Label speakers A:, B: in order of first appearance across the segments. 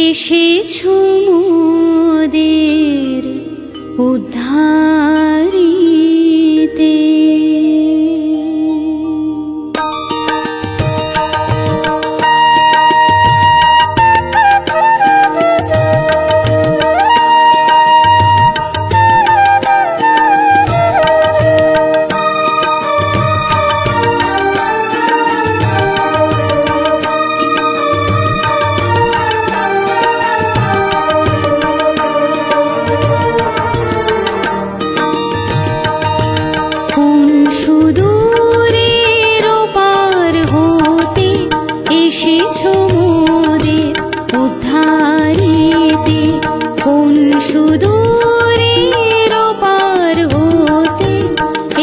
A: এসেছো মোদের উদ্ধারিতে।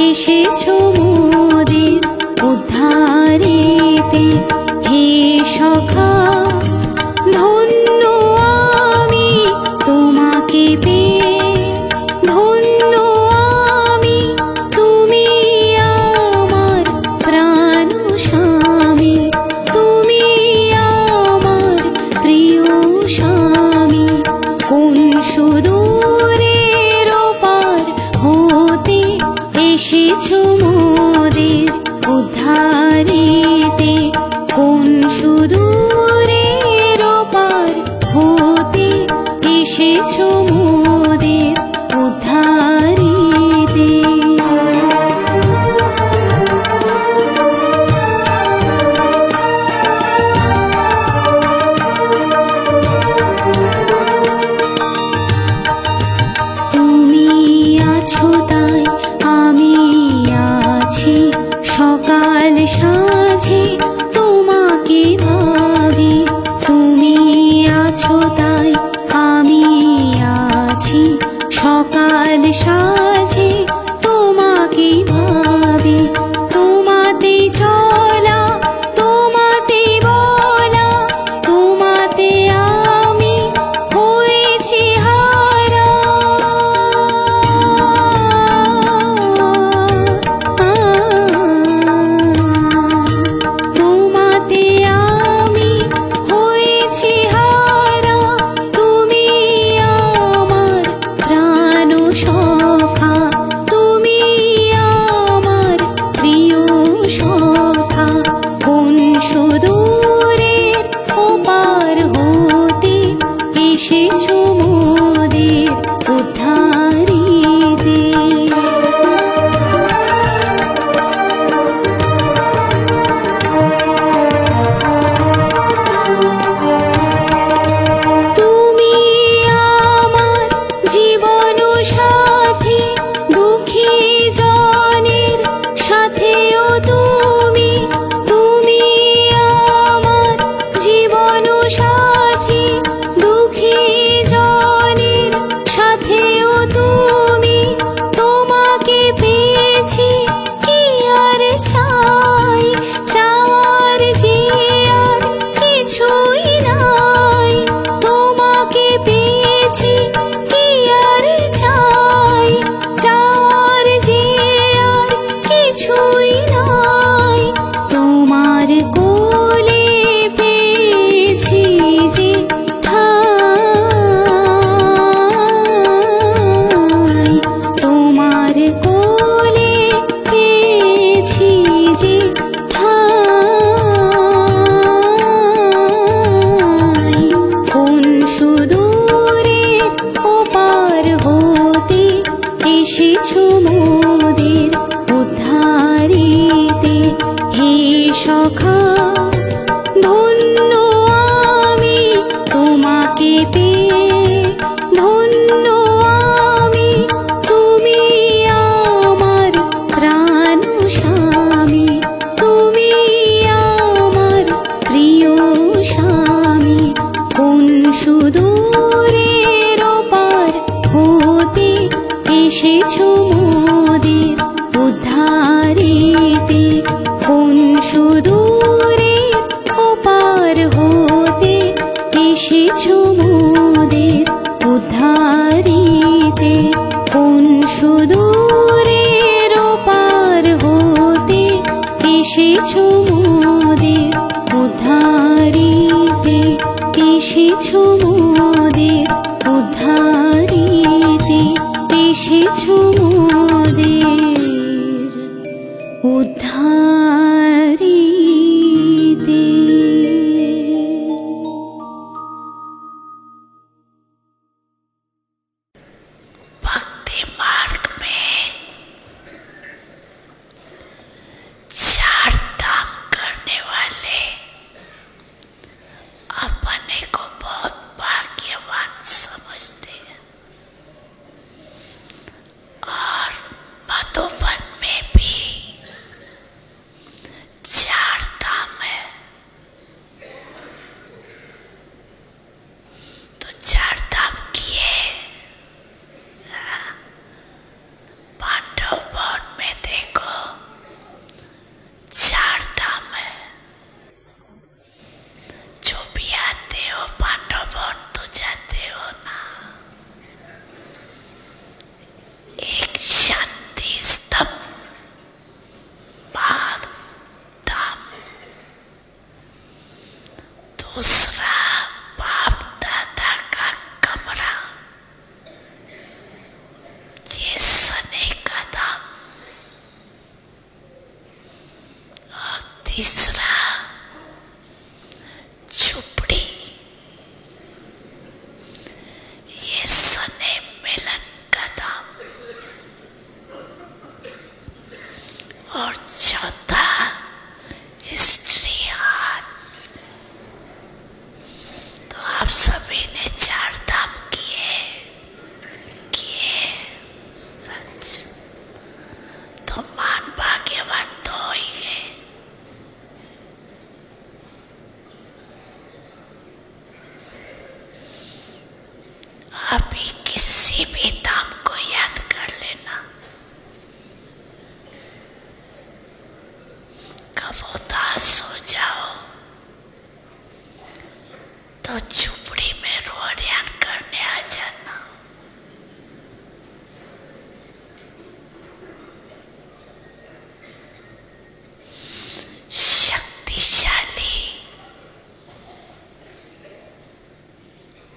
A: এসেছো মোদের উদ্ধারিতে, হে সখা ধন্য আমি তোমাকে পেয়ে, ধন্য আমি তুমি আমার প্রাণ স্বামী, তুমি আমার প্রিয় স্বামী। কোন সুদূরের ওপার হতে এসেছো মোদের উদ্ধারিতে, কোন সুদূরের ওপার হতে এসেছো মোদের উদ্ধারিতে। তুমি আছো তাই আমি আছি, সকাল সাঁঝে তোমাকে ভাবি। তুমি আছো তাই আমি আছি, সকাল সাঁঝে তোমাকে ভাবি। তোমাতে চলা, তোমাতে বলা, তোমাতে আমি হয়েছি হারা। তোমাতে আমি হয়েছি হারা, তুমি আমার প্রাণ সখা, তুমি আমার প্রিয় সখা। কোন সুদূরের ওপার হতে এসেছো মোদের উদ্ধারিতে। তুমি আমার জীবন সাথী, দুঃখী জনের সাথেও তুমি, তুমি আমার জীবন সাথী, দুঃখী জনের সাথেও তুমি। তোমাকে পেয়েছি কি আর চাই, চাওয়ার যে আর কিছুই নাই। তোমাকে পেয়েছি কি আর চাই, চাওয়ার যে আর কিছুই নাই। তোমার কোলে পেয়েছি যে ঠাই, তোমার কোলে পেয়েছি যে ঠাই। কোন সুদূরের ওপার হতে এসেছো মোদের উদ্ধারিতে, হে সখা ধন্য আমি তোমাকে পেয়ে, ধন্য আমি তুমি আমার প্রাণ স্বামী, তুমি আমার প্রিয় স্বামী। কোন সুদূরের ওপার হতে এসেছো মোদের উদ্ধারিতে, কোন সুদূরের ওপার হতে এসেছো মোদের উদ্ধারিতে, কোন সুদূরের ওপার হতে এসেছো মোদের উদ্ধারিতে, এসেছো এসেছো মোদের উদ্ধারিতে, এসেছো মোদের উদ্ধারিতে।
B: भक्ति मार्ग में चार धाम करने वाले अपने को बहुत भाग्यवान समझते हैं, और मधुबन में भी चार धाम है। तो चार धाम किए पांडव वन में देखो चार धाम है। जो भी आते हो पांडव वन तो जाते हो ना। एक शांति स्तंभ धाम, दूसरा बाप दादा का कमरा, ये सने का धाम, और तीसरा झुपड़ी, ये सने मिलन का धाम, और चौथा हिस्ट्री हाल। तो आप सभी ने चार धाम किए। तो मान भाग्यवान तो हो ही गए। अभी किसी भी धाम को याद कर लेना। कब उदास हो जाओ तो झुपड़ी में रोहरियान करने आ जाना। शक्तिशाली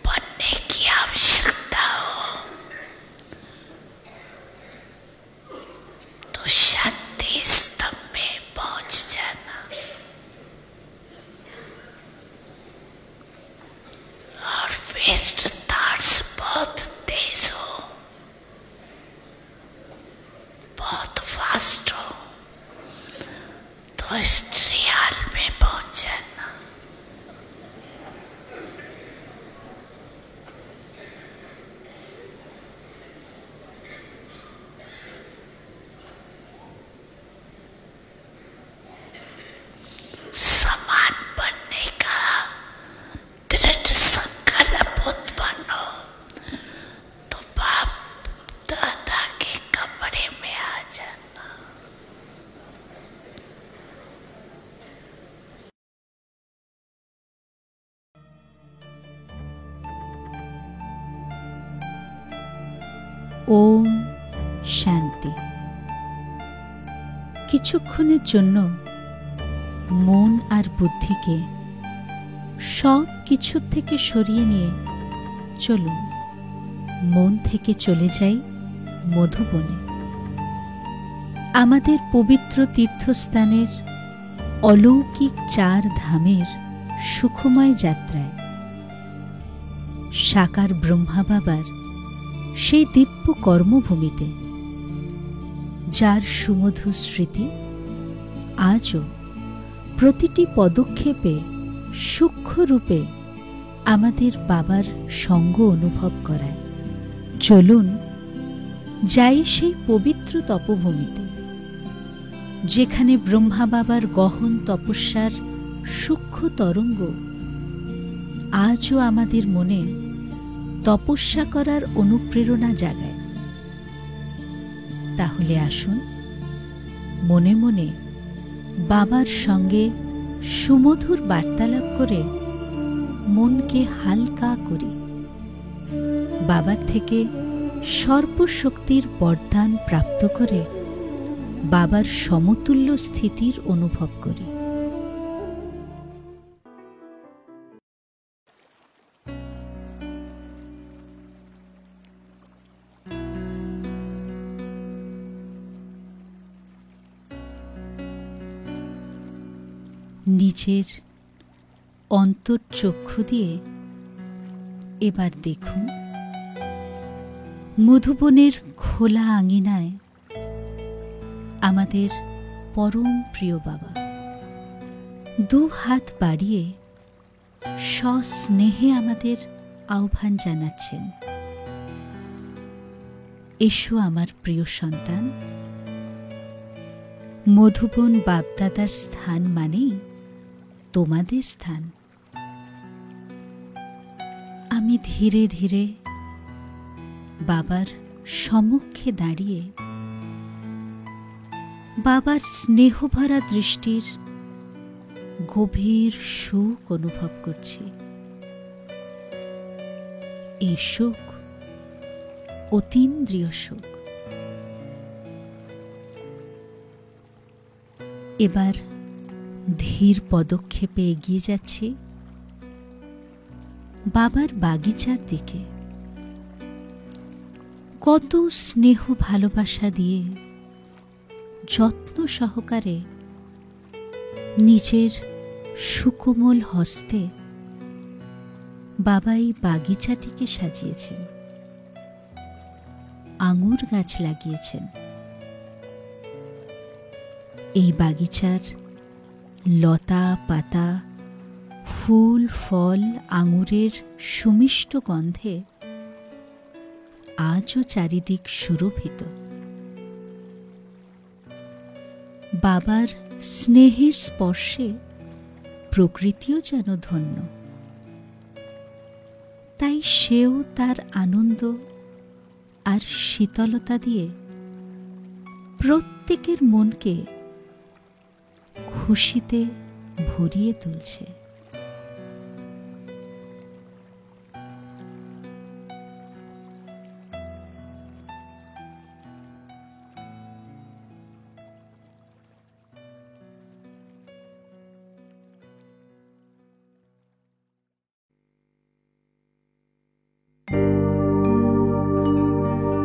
B: बनने की आवश्यकता हो तो शांति स्तंभ में पहुंच जाना। और वेस्ट थॉट्स बहुत तेज हो, बहुत फास्ट हो तो हिस्ट्री हाल में पहुंच जाना। समान बनने का दृढ़ संकल्प उत्पन्न हो तो बाप दादा के कमरे में आ जाना।
C: ওম শান্তি। কিছুক্ষণের জন্য মন আর বুদ্ধিকে সব কিছুর থেকে সরিয়ে নিয়ে চলুন মন থেকে চলে যাই মধুবনে, আমাদের পবিত্র তীর্থস্থানের অলৌকিক চার ধামের সুখময় যাত্রায়। সাকার ব্রহ্মা বাবার সেই দিব্য কর্মভূমিতে, যার সুমধুর স্মৃতি আজও প্রতিটি পদক্ষেপে সূক্ষ্মরূপে আমাদের বাবার সঙ্গ অনুভব করায়। চলুন যাই সেই পবিত্র তপভূমিতে, যেখানে ব্রহ্মা বাবার গহন তপস্যার সূক্ষ্ম তরঙ্গ আজও আমাদের মনে তপস্যা করার অনুপ্রেরণা জাগায়। তাহলে আসুন মনে মনে বাবার সঙ্গে সুমধুর বার্তালাপ করে মনকে হালকা করি, বাবার থেকে সর্বশক্তির বরদান প্রাপ্ত করে বাবার সমতুল্য স্থিতির অনুভব করি। নিজের অন্তর্চক্ষু দিয়ে এবার দেখুন, মধুবনের খোলা আঙিনায় আমাদের পরম প্রিয় বাবা দু হাত বাড়িয়ে সস্নেহে আমাদের আহ্বান জানাচ্ছেন, এসো আমার প্রিয় সন্তান। মধুবন বাপদাদার স্থান মানেই তোমাদের স্থান। আমি ধীরে ধীরে বাবার সম্মুখে দাঁড়িয়ে বাবার স্নেহভরা দৃষ্টির গভীর সুখ অনুভব করছি। এই সুখ অতীন্দ্রিয় সুখ। এবার ধীর পদক্ষেপে এগিয়ে যাচ্ছি বাবার বাগিচার দিকে। কত স্নেহ ভালোবাসা দিয়ে যত্ন সহকারে নিজের সুকোমল হস্তে বাবা এই বাগিচাটিকে সাজিয়েছেন, আঙুর গাছ লাগিয়েছেন। এই বাগিচার লতা পাতা, ফুল ফল, আঙুরের সুমিষ্ট গন্ধে আজও চারিদিক সুরভিত। বাবার স্নেহের স্পর্শে প্রকৃতিও যেন ধন্য। তাই সেও তার আনন্দ আর শীতলতা দিয়ে প্রত্যেকের মনকে খুশিতে ভরিয়ে তুলছে।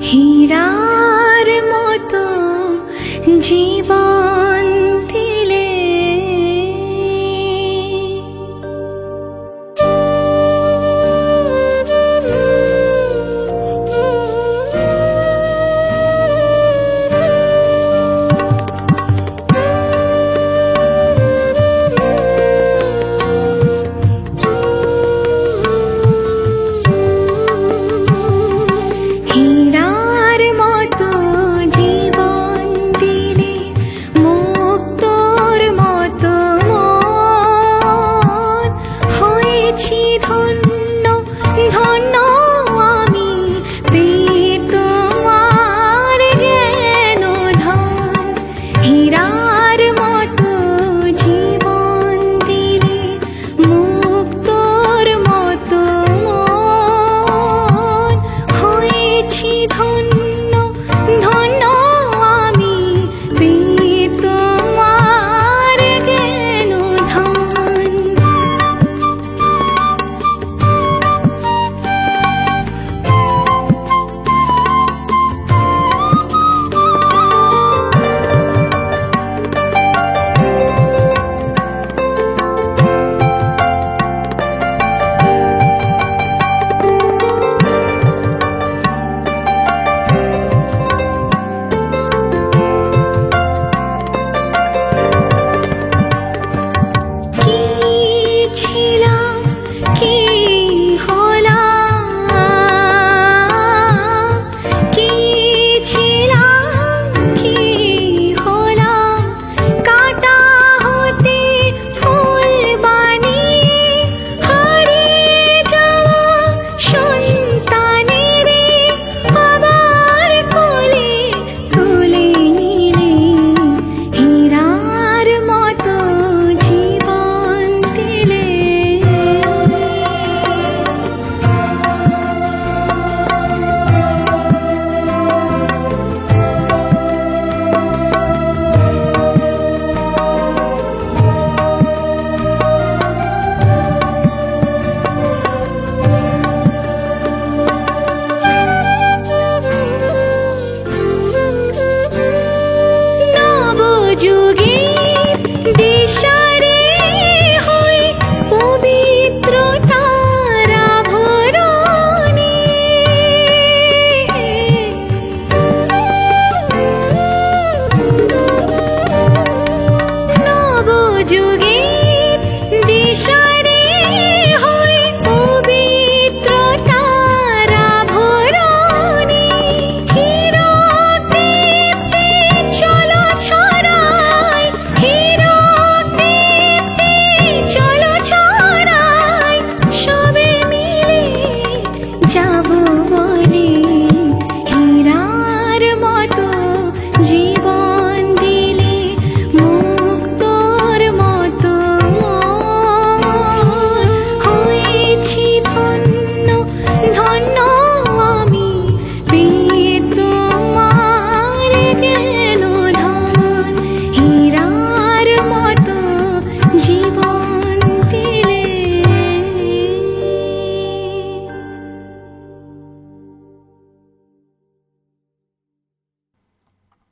A: হীরার মতো জীবন দিলে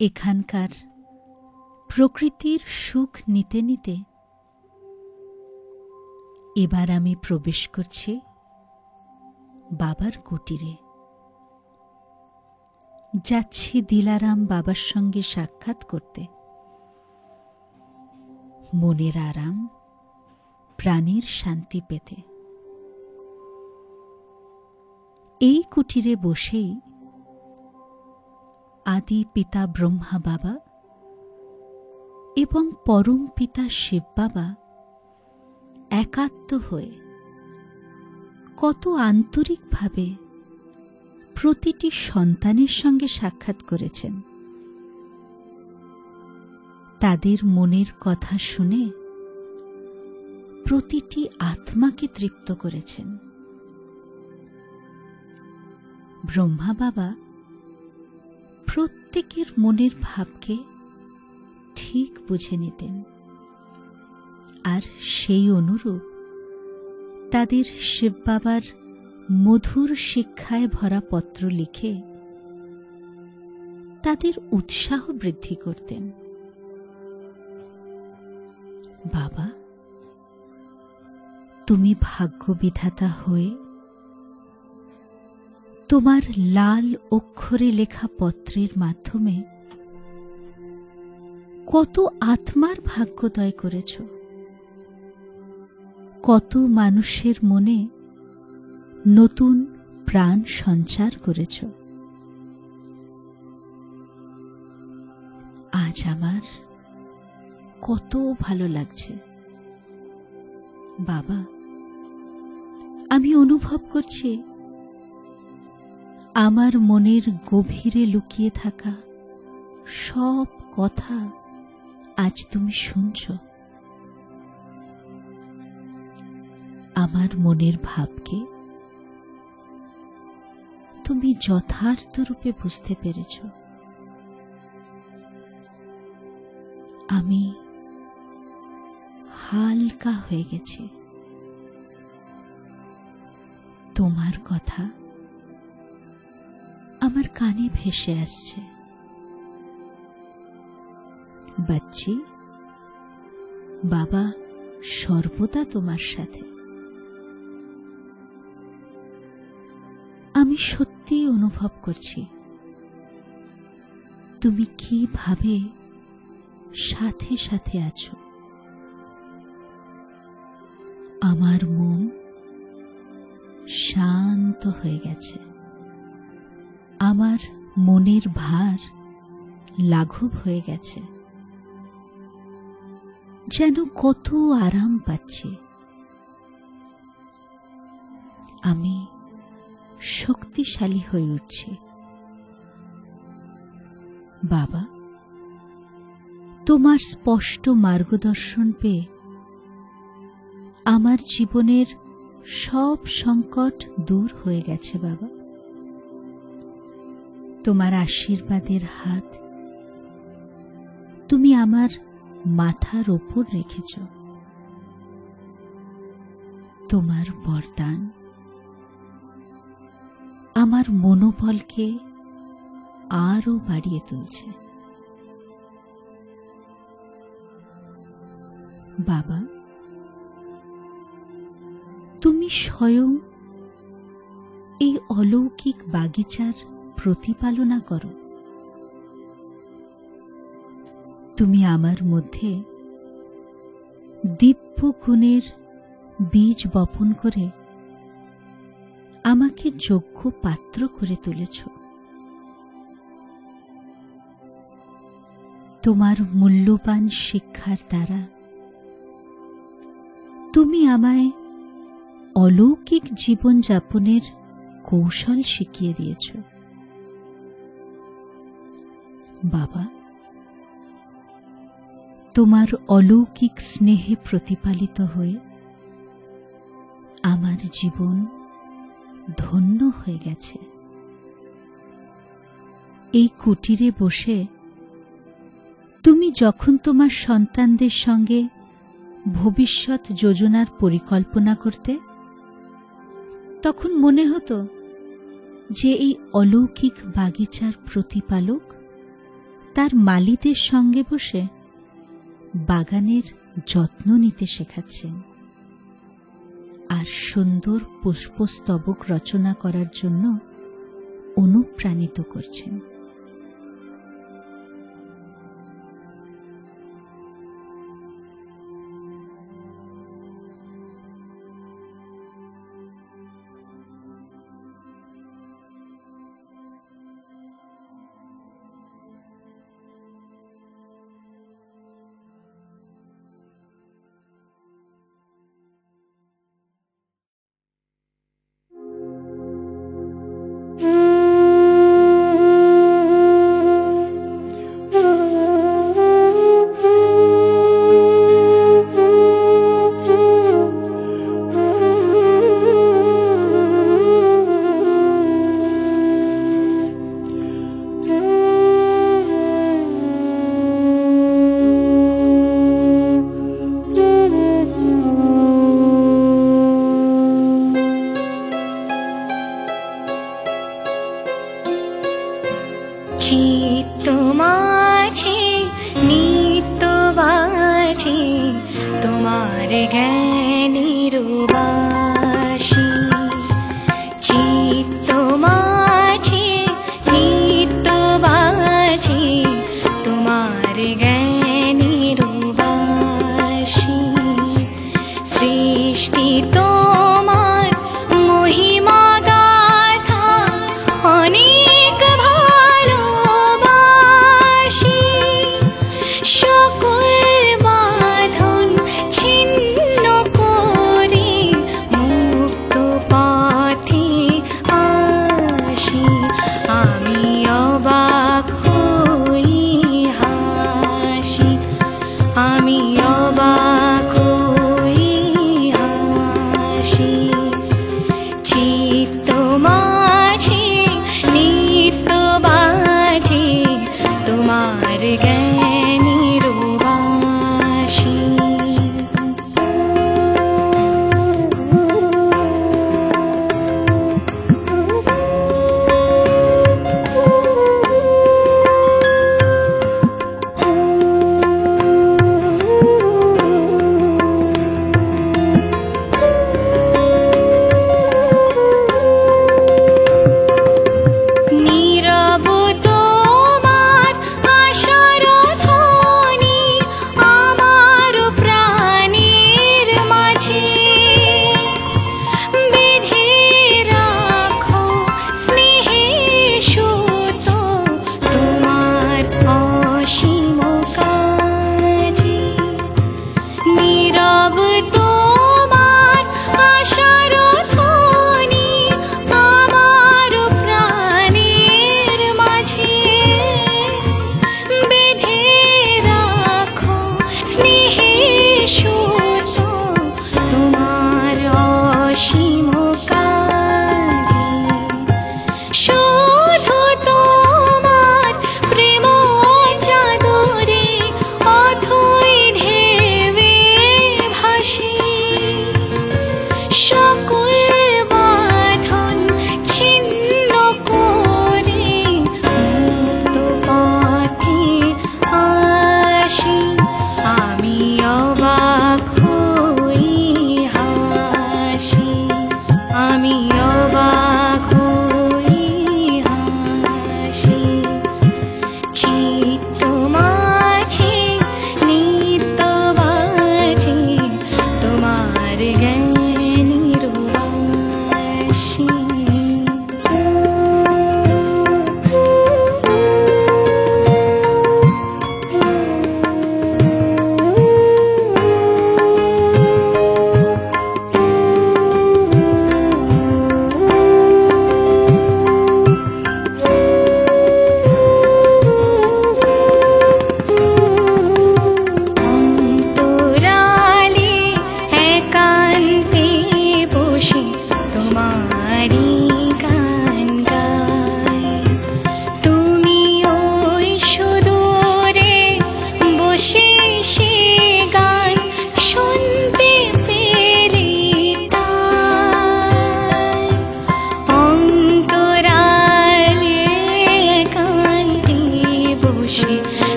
C: এখানকার প্রকৃতির সুখ নিতে নিতে এবার আমি প্রবেশ করছি বাবার কুটিরে। যাচ্ছি দিলারাম বাবার সঙ্গে সাক্ষাৎ করতে। মনের আরাম, প্রাণের শান্তি পেতে। এই কুটিরে বসেই আদি পিতা ব্রহ্মা বাবা এবং পরম পিতা শিব বাবা একাত্ম হয়ে কত আন্তরিকভাবে প্রতিটি সন্তানের সঙ্গে সাক্ষাৎ করেছেন। তাদের মনের কথা শুনে প্রতিটি আত্মাকে তৃপ্ত করেছেন। ব্রহ্মা বাবা প্রত্যেকের মনের ভাবকে ঠিক বুঝে নিতেন, আর সেই অনুরূপ তাদের শিব বাবার মধুর শিক্ষায় ভরা পত্র লিখে তাদের উৎসাহ বৃদ্ধি করতেন। বাবা, তুমি ভাগ্যবিধাতা হয়ে তোমার লাল অক্ষরে লেখা পত্রের মাধ্যমে কত আত্মার ভাগ্যোদয় করেছ, কত মানুষের মনে নতুন প্রাণ সঞ্চার করেছ। আজ আমার কত ভালো লাগছে বাবা। আমি অনুভব করছি আমার মনের গভীরে লুকিয়ে থাকা সব কথা আজ তুমি শুনছ। আমার মনের ভাবকে তুমি যথার্থ রূপে বুঝতে পেরেছ। আমি হালকা হয়ে গেছি। তোমার কথা আমার কানে ভেসে আসছে। বাচ্চি, বাবা সর্বদা তোমার সাথে। আমি সত্যিই অনুভব করছি তুমি কিভাবে সাথে সাথে আছো। আমার মন শান্ত হয়ে গেছে। আমার মনের ভার লাঘব হয়ে গেছে। যেন কত আরাম পাচ্ছি। আমি শক্তিশালী হয়ে উঠছি। বাবা, তোমার স্পষ্ট মার্গদর্শন পেয়ে আমার জীবনের সব সংকট দূর হয়ে গেছে বাবা। তোমার আশীর্বাদের হাত তুমি আমার মাথার ওপর রেখেছ। তোমার বরদান আমার মনোবলকে আরো বাড়িয়ে তুলছে। বাবা, তুমি স্বয়ং এই অলৌকিক বাগিচার প্রতিপালনা করো। তুমি আমার মধ্যে দিব্য গুণের বীজ বপন করে আমাকে যোগ্য পাত্র করে তুলেছ। তোমার মূল্যবান শিক্ষার দ্বারা তুমি আমায় অলৌকিক জীবনযাপনের কৌশল শিখিয়ে দিয়েছ। বাবা, তোমার অলৌকিক স্নেহে প্রতিপালিত হয়ে আমার জীবন ধন্য হয়ে গেছে। এই কুটিরে বসে তুমি যখন তোমার সন্তানদের সঙ্গে ভবিষ্যৎ যোজনার পরিকল্পনা করতে, তখন মনে হতো যে এই অলৌকিক বাগিচার প্রতিপালক তার মালীদের সঙ্গে বসে বাগানের যত্ন নিতে শেখাচ্ছেন আর সুন্দর পুষ্পস্তবক রচনা করার জন্য অনুপ্রাণিত করছেন।
A: চিত্ত মাঝে নিত্য বাজে তোমার জ্ঞানের বাঁশি। চিত্ত মাঝে নিত্য বাজে তোমার জ্ঞানের বাঁশি। সৃষ্টি তোমার মহিমা গাথা অনেক ভালোবাসি। সকল বাঁধন ছিন্ন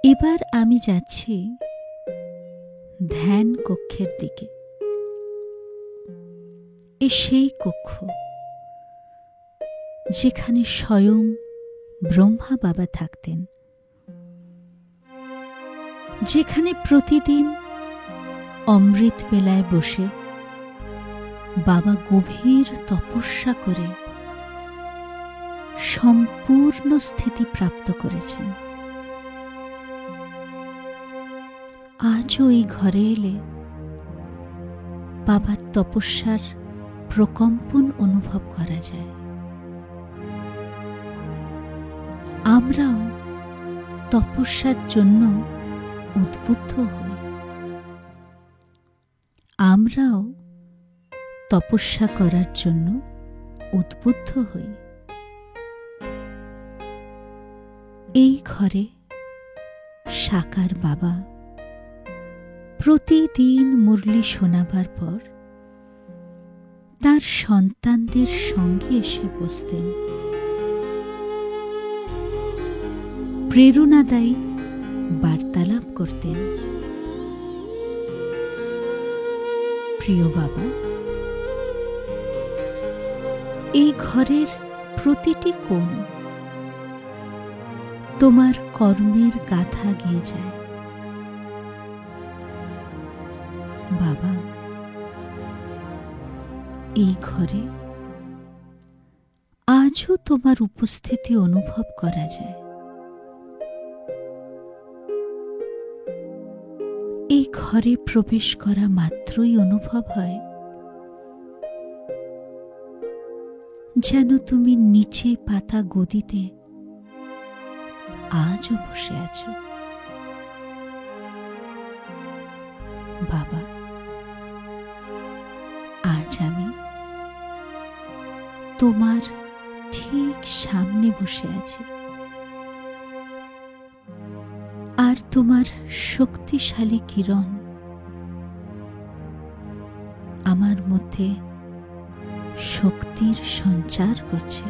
C: এবার আমি যাচ্ছি ধ্যান কক্ষের দিকে। সেই কক্ষ যেখানে স্বয়ং ব্রহ্মা বাবা থাকতেন, যেখানে প্রতিদিন অমৃত বেলায় বসে বাবা গভীর তপস্যা করে সম্পূর্ণ স্থিতি প্রাপ্ত করেছেন। আজও এই ঘরে এলে বাবার তপস্যার প্রকম্পন অনুভব করা যায়। আমরাও তপস্যার জন্য উদ্বুদ্ধ হই, আমরাও তপস্যা করার জন্য উদ্বুদ্ধ হই। এই ঘরে সাকার বাবা প্রতিদিন মুরলি শোনাবার পর তার সন্তানদের সঙ্গে এসে বসতেন। প্রেরণাদায়ী বার্তালাপ করতেন। প্রিয় বাবা, এই ঘরের প্রতিটি কোণ তোমার কর্মের গাথা গেয়ে যায়। বাবা, এই ঘরে আজও তোমার উপস্থিতি অনুভব করা যায়। এই ঘরে প্রবেশ করা মাত্রই অনুভব হয় যেন তুমি নিচে পাতা গদিতে আজও বসে আছো। বাবা, আজ আমি তোমার ঠিক সামনে বসে আছি, আর তোমার শক্তিশালী কিরণ আমার মধ্যে শক্তির সঞ্চার করছে।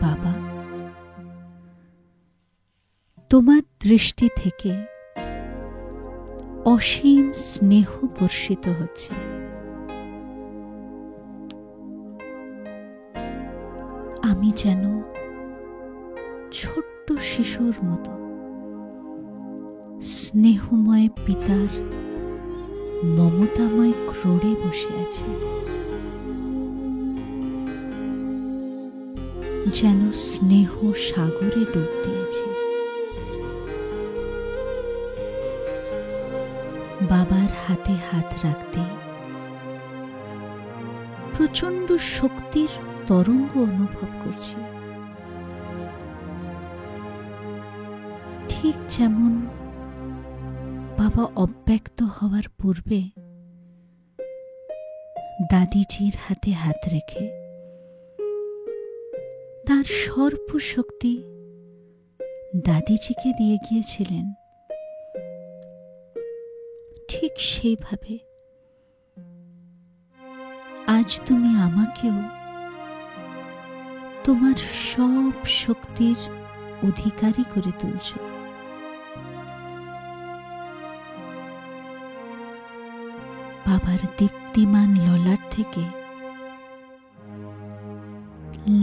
C: বাবা, তোমার দৃষ্টি থেকে অসীম স্নেহ বর্ষিত হচ্ছে। আমি যেন ছোট্ট শিশুর মতো স্নেহময় পিতার মমতাময় ক্রোড়ে বসে আছি, যেন স্নেহ সাগরে ডুব দিয়েছি। বাবার হাতে হাত রাখতে প্রচণ্ড শক্তির তরঙ্গ অনুভব করছি। ঠিক যেমন বাবা অব্যক্ত হওয়ার পূর্বে দাদিজির হাতে হাত রেখে তার সর্বশক্তি দাদিজিকে দিয়ে গিয়েছিলেন, ঠিক সেইভাবে আজ তুমি আমাকেও তোমার সব শক্তির অধিকারী করে তুলছ। বাবার দীপ্তিমান ললাট থেকে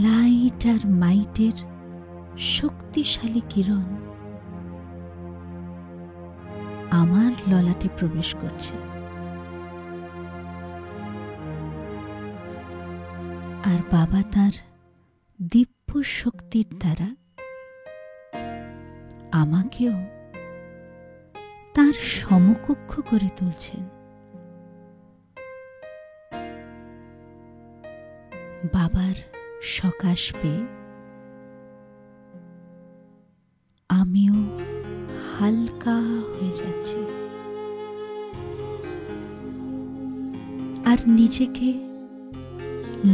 C: লাইট আর মাইটের শক্তিশালী কিরণ আমার ললাটে প্রবেশ করছে, আর বাবা তার দিব্য শক্তির দ্বারা আমাকেও তার সমকক্ষ করে তুলছেন। বাবার সকাশ পেয়ে আমিও হালকা হয়ে যাচ্ছি, আর নিজেকে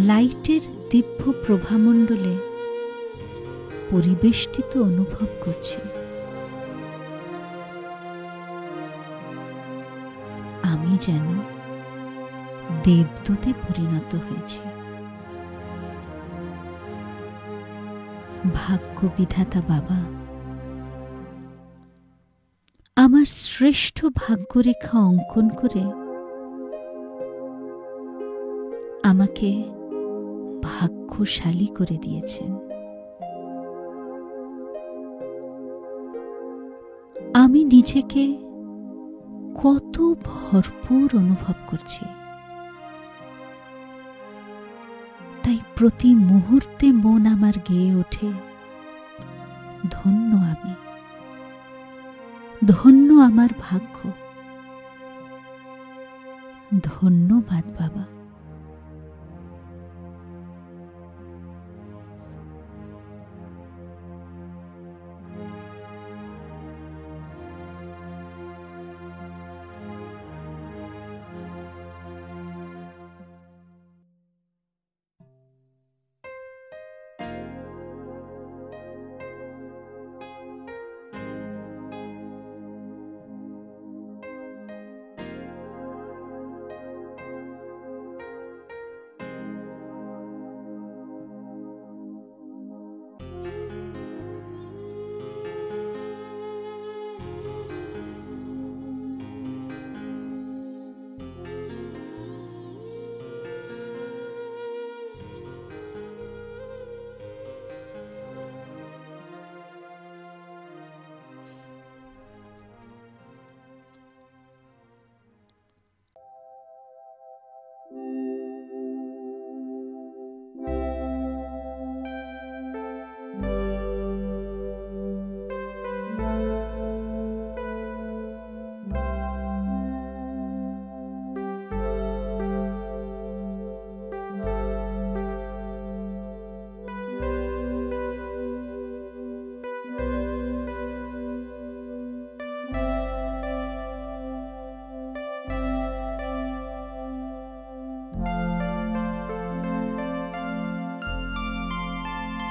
C: লাইটের দিব্য প্রভামণ্ডলে পরিবেষ্টিত অনুভব করছি। আমি যেন দেবদূতে পরিণত হয়েছি। ভাগ্য বিধাতা বাবা, আমার শ্রেষ্ঠ ভাগ্যরেখা অঙ্কন করে আমাকে ভাগ্যশালী করে দিয়েছেন। আমি নিজেকে কত ভরপুর অনুভব করছি, তাই প্রতি মুহূর্তে মন আমার গেয়ে ওঠে, ধন্য আমি, ধন্য আমার ভাগ্য। ধন্যবাদ বাবা।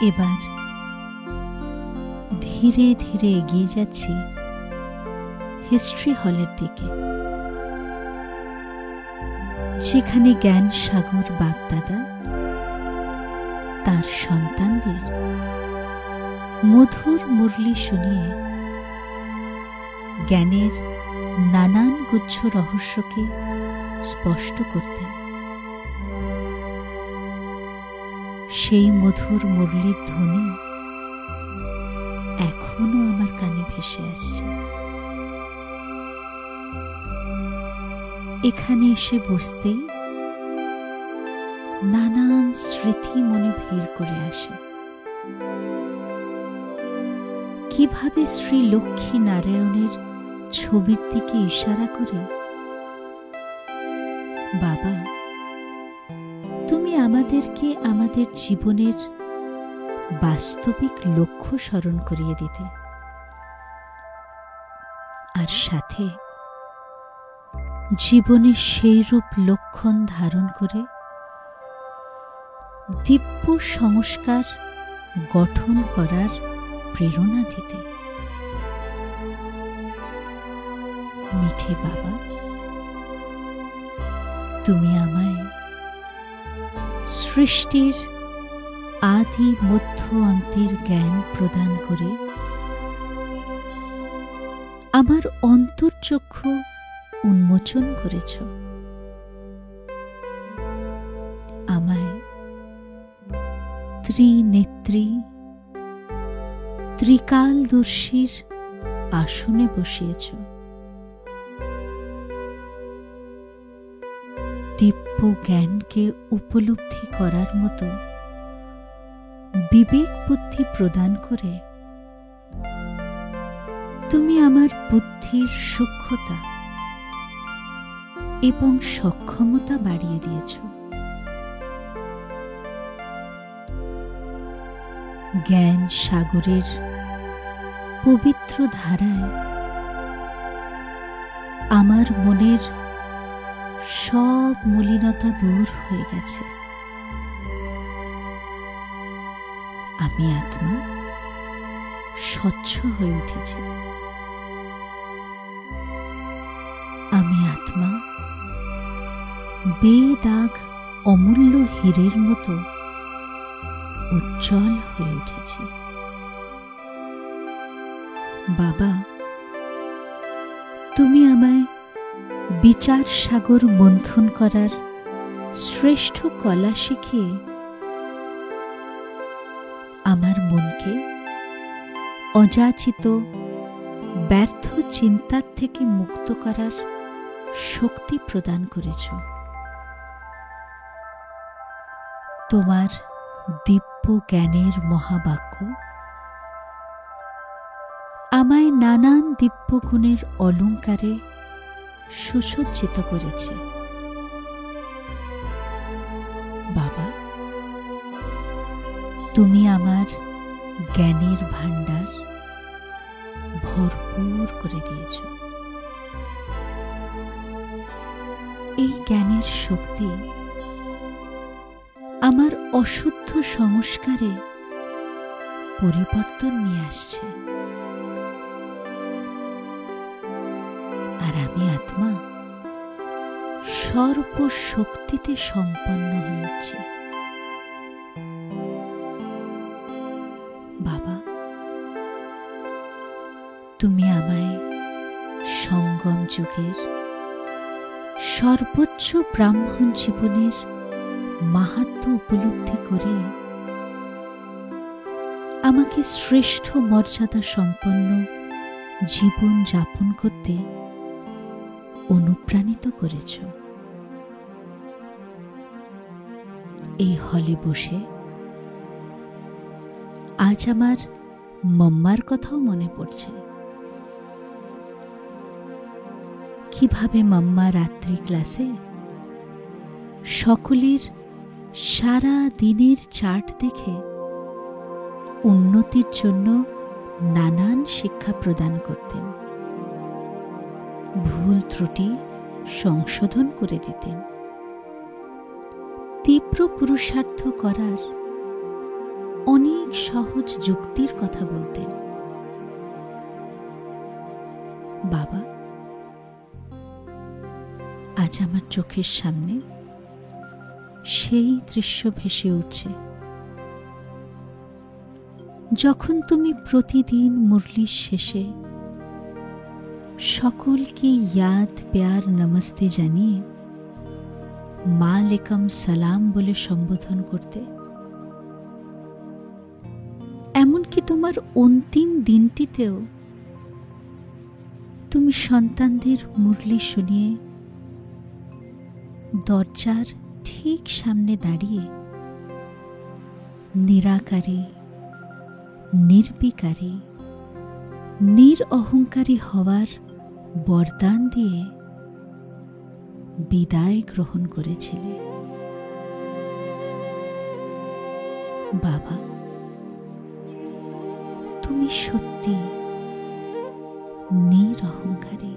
C: এবার ধীরে ধীরে এগিয়ে যাচ্ছি হিস্ট্রি হলের দিকে, যেখানে জ্ঞান সাগর বাপদাদা তার সন্তানদের মধুর মুরলি শুনিয়ে জ্ঞানের নানান গুচ্ছ রহস্যকে স্পষ্ট করতেন। সেই মধুর মুরলির ধ্বনি এখনো আমার কানে ভেসে আসছে। এখানে এসে বসতেই নানান স্মৃতি মনে ভিড় করে আসে। কিভাবে শ্রী লক্ষ্মী নারায়ণের ছবির দিকে ইশারা করে, বাবা তুমি আমাদেরকে আমাদের জীবনের বাস্তবিক লক্ষ্য স্মরণ করিয়ে দিতে, আর সাথে জীবনের সেই রূপ লক্ষণ ধারণ করে দিব্য সংস্কার গঠন করার প্রেরণা দিতে। মিঠে বাবা, তুমি আমায় সৃষ্টির আদি মধ্য অন্তের জ্ঞান প্রদান করে আমার অন্তর্চক্ষু উন্মোচন করেছ। আমায় ত্রিনেত্রী ত্রিকালদর্শীর আসনে বসিয়েছ। দিব্য জ্ঞানকে উপলব্ধি করার মতো বিবেক বুদ্ধি প্রদান করে তুমি আমার বুদ্ধির সূক্ষ্মতা এবং সক্ষমতা বাড়িয়ে দিয়েছ। জ্ঞান সাগরের পবিত্র ধারায় আমার মনের সব মলিনতা দূর হয়ে গেছে। আমি আত্মা স্বচ্ছ হয়ে উঠেছি। আমি আত্মা বেদাগ অমূল্য হীরের মতো উজ্জ্বল হয়ে উঠেছি। বাবা, তুমি আমায় বিচার সাগর মন্থন করার শ্রেষ্ঠ কলা শিখিয়ে আমার মনকে অযাচিত ব্যর্থ চিন্তার থেকে মুক্ত করার শক্তি প্রদান করেছ। তোমার দিব্য জ্ঞানের মহাবাক্য আমায় নানান দিব্য গুণের অলঙ্কারে সুসজ্জিত করেছে। বাবা, তুমি আমার জ্ঞানের ভাণ্ডার ভরপুর করে দিয়েছ। এই জ্ঞানের শক্তি আমার অশুদ্ধ সংস্কারে পরিবর্তন নিয়ে আসছে, আর আমি আত্মা সর্বশক্তিতে সম্পন্ন হয়েছি। বাবা, তুমি আমায় সঙ্গম যুগের সর্বোচ্চ ব্রাহ্মণ জীবনের মাহাত্ম্য উপলব্ধি করে আমাকে শ্রেষ্ঠ মর্যাদা সম্পন্ন জীবন যাপন করতে অনুপ্রাণিত করেছ। এই হলে বসে আজ আমার মাম্মার কথাও মনে পড়ছে। কিভাবে মাম্মা রাত্রি ক্লাসে সকলের সারা দিনের চার্ট দেখে উন্নতির জন্য নানান শিক্ষা প্রদান করতেন, ভুল ত্রুটি সংশোধন করে দিতেন, তীব্র পুরুষার্থ করার অনেক সহজ যুক্তির কথা বলতেন। বাবা, আজ আমার চোখের সামনে সেই দৃশ্য ভেসে উঠছে যখন তুমি প্রতিদিন মুরলির শেষে সকলকে ইয়াদ প্যার নমস্তে জানিয়ে মালেকুম সালাম বলে সম্বোধন করতে। এমনকি তোমার অন্তিম দিনটিতেও তুমি সন্তানদের মুরলি শুনিয়ে দরজার ঠিক সামনে দাঁড়িয়ে নিরাকারী, নির্বিকারী, নিরঅহংকারী হওয়ার বরদান দিয়ে বিদায় গ্রহণ করেছিলে। বাবা, তুমি সত্যি নিরঅহংকারী।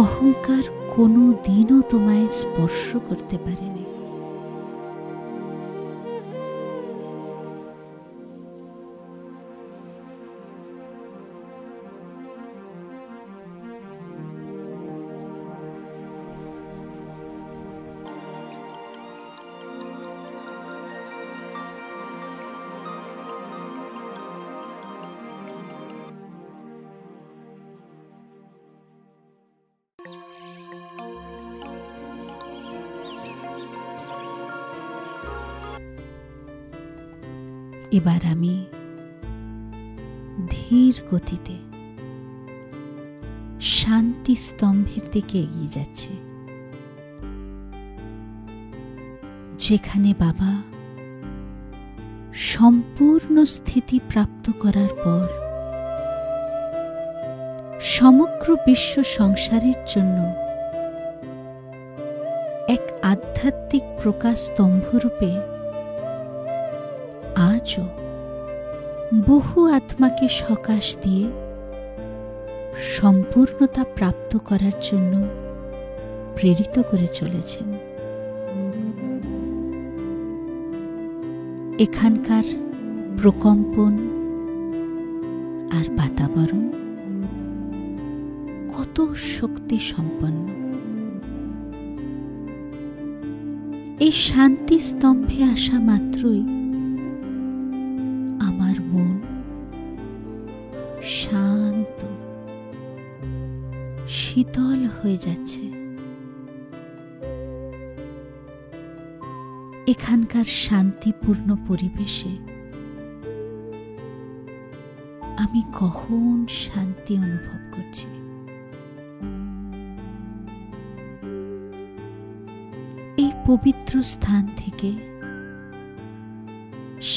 C: অহংকার কোনো দিনও তোমায় স্পর্শ করতে পারেনি। এবার আমি ধীর গতিতে শান্তি স্তম্ভের দিকে এগিয়ে যাচ্ছি, যেখানে বাবা সম্পূর্ণ স্থিতি প্রাপ্ত করার পর সমগ্র বিশ্ব সংসারের জন্য এক আধ্যাত্মিক প্রকাশ স্তম্ভরূপে আজও বহু আত্মাকে সকাশ দিয়ে সম্পূর্ণতা প্রাপ্ত করার জন্য প্রেরিত করে চলেছেন। এখানকার প্রকম্পন আর বাতাবরণ কত শক্তি সম্পন্ন। এই শান্তি স্তম্ভে আসা মাত্রই আমার মন হয়ে যাচ্ছে। এখানকার শান্তিপূর্ণ পরিবেশে আমি কখন শান্তি অনুভব করছি। এই পবিত্র স্থান থেকে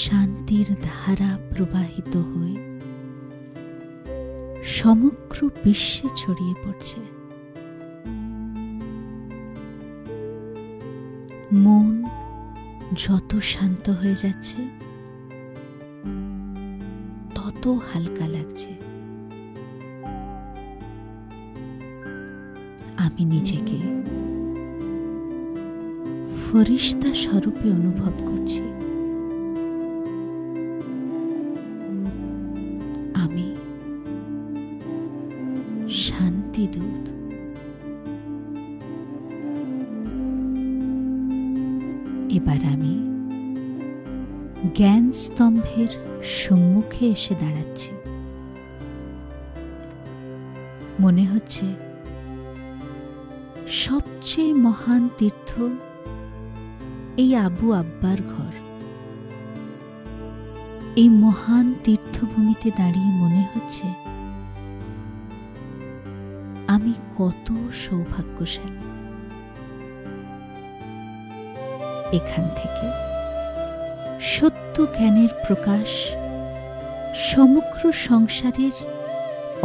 C: শান্তির ধারা প্রবাহিত হয়ে সমগ্র বিশ্বে ছড়িয়ে পড়ছে। মন যত শান্ত হয়ে যাচ্ছে তত হালকা লাগছে। আমি নিজেকে ফরিস্তা স্বরূপে অনুভব করছি। আমি শান্তিদূত। এবার আমি জ্ঞান স্তম্ভের সম্মুখে এসে দাঁড়াচ্ছি। মনে হচ্ছে সবচেয়ে মহান তীর্থ এই আবু আব্বার ঘর। এই মহান তীর্থভূমিতে দাঁড়িয়ে মনে হচ্ছে আমি কত সৌভাগ্যশালী। এখান থেকে সত্য জ্ঞানের প্রকাশ সমগ্র সংসারের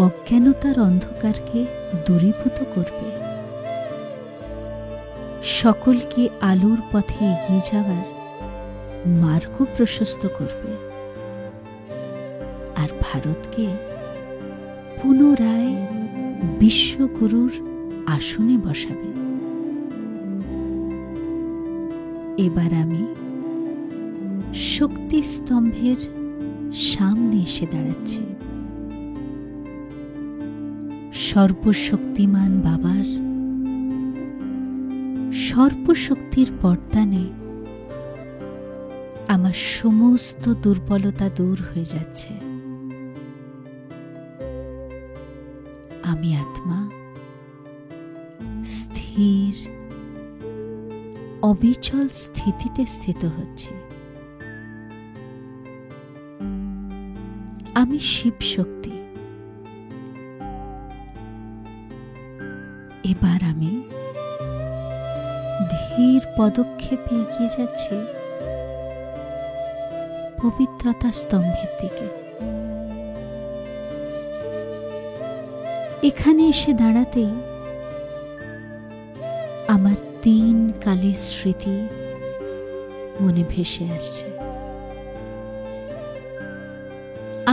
C: অজ্ঞানতার অন্ধকারকে দূরীভূত করবে, সকলকে আলোর পথে এগিয়ে যাওয়ার মার্গ প্রশস্ত করবে, আর ভারতকে পুনরায় বিশ্বগুরুর আসনে বসাবে। এবার আমি শক্তি স্তম্ভের সামনে এসে দাঁড়াচ্ছি। সর্বশক্তিমান বাবার সর্বশক্তির বরদানে আমার সমস্ত দুর্বলতা দূর হয়ে যাচ্ছে। আমি আত্মা স্থির অবিচল স্থিতিতে স্থিত হচ্ছি। আমি শিব শক্তি। এবার আমি ধীর পদক্ষেপে এগিয়ে যাচ্ছি পবিত্রতা স্তম্ভের দিকে। এখানে এসে দাঁড়াতেই আমার 3 কালের স্মৃতি মনে ভেসে আসছে।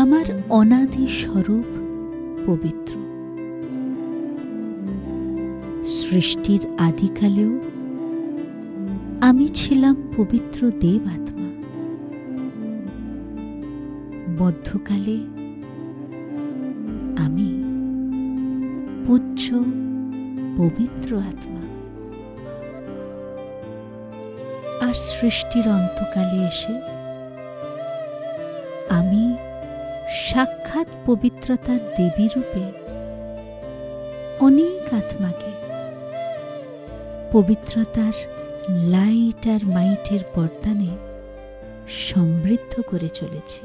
C: আমার অনাদি স্বরূপ পবিত্র। সৃষ্টির আদিকালেও আমি ছিলাম পবিত্র দেব আত্মা। বদ্ধকালে আমি পূজ্য পবিত্র আত্মা। আর সৃষ্টির অন্তকালে এসে আমি সাক্ষাৎ পবিত্রতার দেবী রূপে অনেক আত্মাকে পবিত্রতার লাইট আর মাইটের বরদানে সমৃদ্ধ করে চলেছি।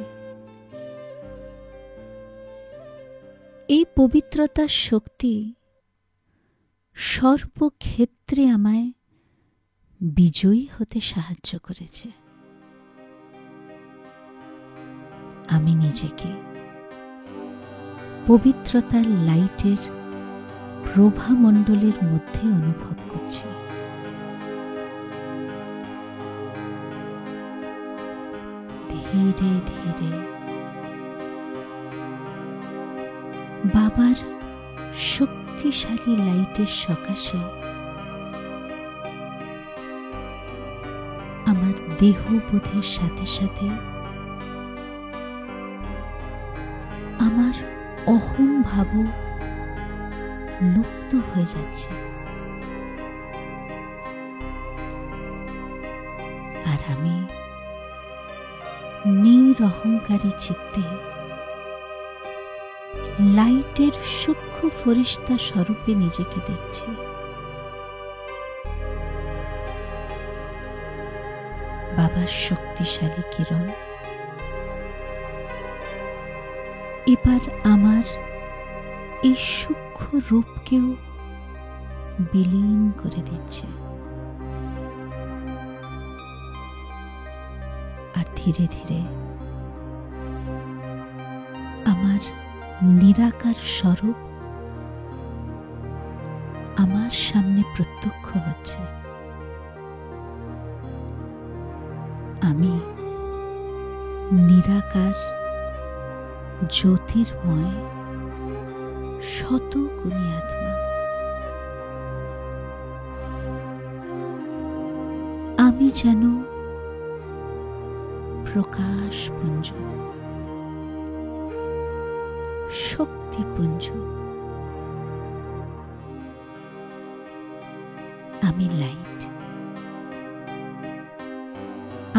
C: এই পবিত্রতার শক্তি সর্বক্ষেত্রে আমায় বিজয়ী হতে সাহায্য করেছে। আমি নিজেকে পবিত্রতার লাইটের প্রভামণ্ডলের মধ্যে অনুভব করছি। ধীরে ধীরে বাবার শক্তিশালী লাইটের সকাশে আমার দেহবোধের সাথে সাথে আমার অহং ভাব লুপ্ত হয়ে যাচ্ছে, আর আমি নিরহংকারী চিত্তে লাইটের সূক্ষ্ম ফরিস্তা স্বরূপে নিজেকে দেখছি। বাবার শক্তিশালী কিরণ এবার আমার এই সূক্ষ্ম রূপকেও বিলীন করে দিচ্ছে, আর ধীরে ধীরে আমার নিরাকার স্বরূপ আমার সামনে প্রত্যক্ষ হচ্ছে। আমি নিরাকার জ্যোতির্ময় শতগুণী আত্মা। আমি যেন প্রকাশপুঞ্জ, শক্তিপুঞ্জ। আমি লাইট,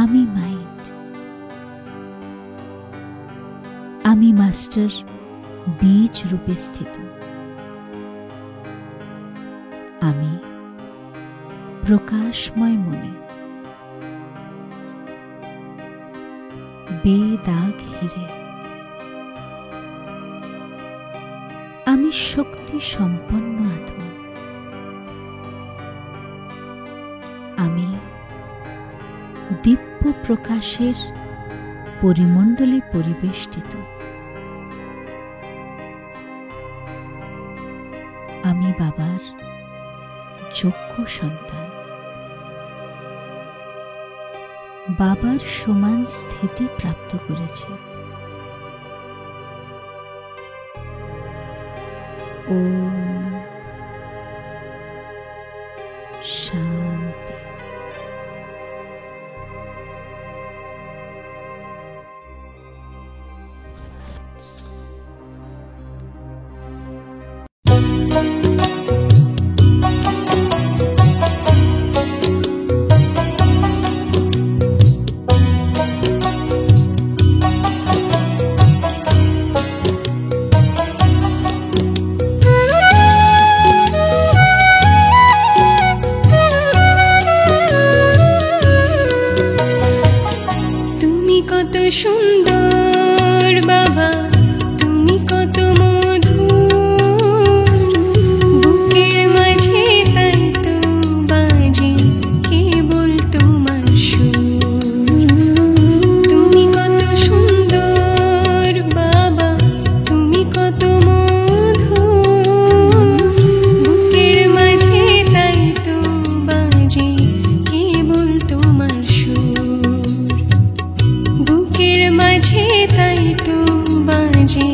C: আমি মাইন্ড, আমি মাস্টার বীজ রূপে স্থিত। আমি প্রকাশময় মনি, বেদাগ হিরে। আমি শক্তি সম্পন্ন আত্মা। আমি দিব্য প্রকাশের পরিমণ্ডলে পরিবেষ্টিত। আমি বাবার যোগ্য সন্তান। বাবার সমান স্থিতি প্রাপ্ত করেছে। ওম শান্তি।
A: কত সুন্দর বাবা, তুমি কত মধুর, বুকের মাঝে তাই তো বাজে কেবল তোমার সুর। তুমি কত সুন্দর বাবা, তুমি কত মধুর, বুকের মাঝে তাই তো বাজে কেবল তোমার সুর। বুকের মাঝে তাই তো বাজে